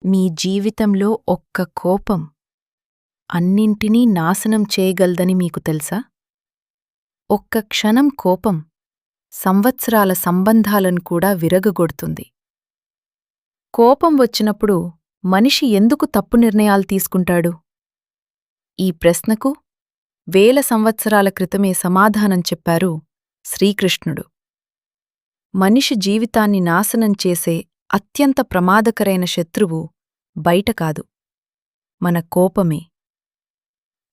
మీ జీవితంలో ఒక్క కోపం అన్నింటినీ నాశనం చేయగలదని మీకు తెలుసా? ఒక్క క్షణం కోపం సంవత్సరాల సంబంధాలను కూడా విరగగొడుతుంది. కోపం వచ్చినప్పుడు మనిషి ఎందుకు తప్పు నిర్ణయాలు తీసుకుంటాడు? ఈ ప్రశ్నకు వేల సంవత్సరాల క్రితమే సమాధానం చెప్పారు శ్రీకృష్ణుడు. మనిషి జీవితాన్ని నాశనం చేసే అత్యంత ప్రమాదకరైన శత్రువు బయట కాదు, మన కోపమే.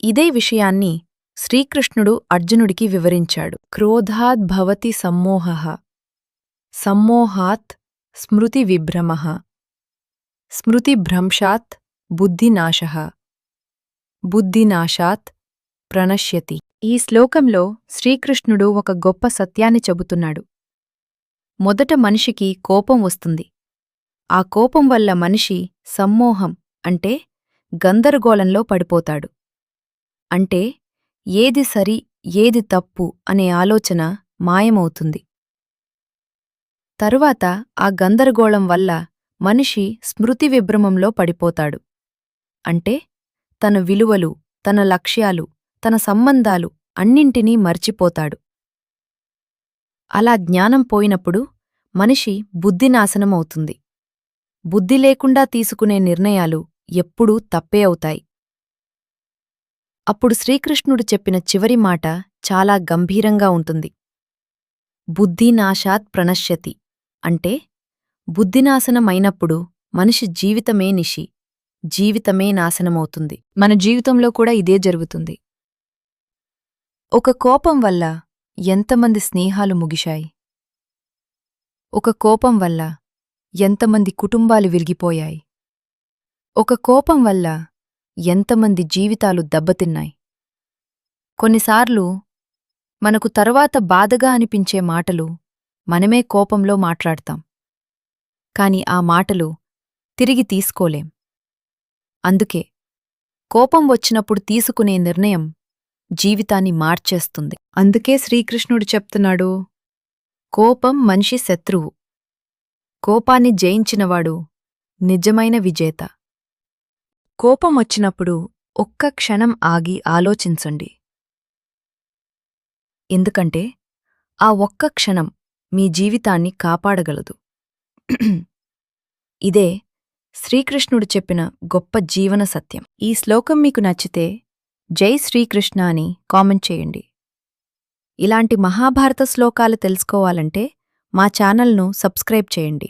ఇదే విషయాన్ని శ్రీకృష్ణుడు అర్జునుడికి వివరించాడు. క్రోధాద్ భవతి సమ్మోహః, సమ్మోహాత్ స్మృతివిభ్రమః, స్మృతిభ్రంశాత్ బుద్ధినాశః, బుద్ధినాశాత్ ప్రణశ్యతి. ఈ శ్లోకంలో శ్రీకృష్ణుడు ఒక గొప్ప సత్యాన్ని చెబుతున్నాడు. మొదట మనిషికి కోపం వస్తుంది. ఆ కోపం వల్ల మనిషి సమ్మోహం అంటే గందరగోళంలో పడిపోతాడు. అంటే ఏది సరి ఏది తప్పు అనే ఆలోచన మాయమవుతుంది. తరువాత ఆ గందరగోళం వల్ల మనిషి స్మృతి విభ్రమంలో పడిపోతాడు. అంటే తన విలువలు, తన లక్ష్యాలు, తన సంబంధాలు అన్నింటినీ మర్చిపోతాడు. అలా జ్ఞానం పోయినప్పుడు మనిషి బుద్ధినాశనమవుతుంది. బుద్ధి లేకుండా తీసుకునే నిర్ణయాలు ఎప్పుడూ తప్పే అవుతాయి. అప్పుడు శ్రీకృష్ణుడు చెప్పిన చివరి మాట చాలా గంభీరంగా ఉంటుంది. బుద్ధినాశాత్ ప్రణశ్యతి అంటే బుద్ధినాశనమైనప్పుడు మనిషి జీవితమే నిషి, జీవితమే నాశనమవుతుంది. మన జీవితంలో కూడా ఇదే జరుగుతుంది. ఒక కోపం వల్ల ఎంతమంది స్నేహాలు ముగిశాయి? ఒక కోపం వల్ల ఎంతమంది కుటుంబాలు విరిగిపోయాయి? ఒక కోపం వల్ల ఎంతమంది జీవితాలు దెబ్బతిన్నాయి? కొన్నిసార్లు మనకు తరువాత బాధగా అనిపించే మాటలు మనమే కోపంలో మాట్లాడతాం. కాని ఆ మాటలు తిరిగి తీసుకోలేం. అందుకే కోపం వచ్చినప్పుడు తీసుకునే నిర్ణయం జీవితాన్ని మార్చేస్తుంది. అందుకే శ్రీకృష్ణుడు చెప్తున్నాడు, కోపం మనిషి శత్రువు, కోపాన్ని జయించినవాడు నిజమైన విజేత. కోపం వచ్చినప్పుడు ఒక్క క్షణం ఆగి ఆలోచించండి. ఎందుకంటే ఆ ఒక్క క్షణం మీ జీవితాన్ని కాపాడగలదు. ఇదే శ్రీకృష్ణుడు చెప్పిన గొప్ప జీవన సత్యం. ఈ శ్లోకం మీకు నచ్చితే జై శ్రీకృష్ణ అని కామెంట్ చేయండి. ఇలాంటి మహాభారత శ్లోకాలు తెలుసుకోవాలంటే మా ఛానల్ను సబ్స్క్రైబ్ చేయండి.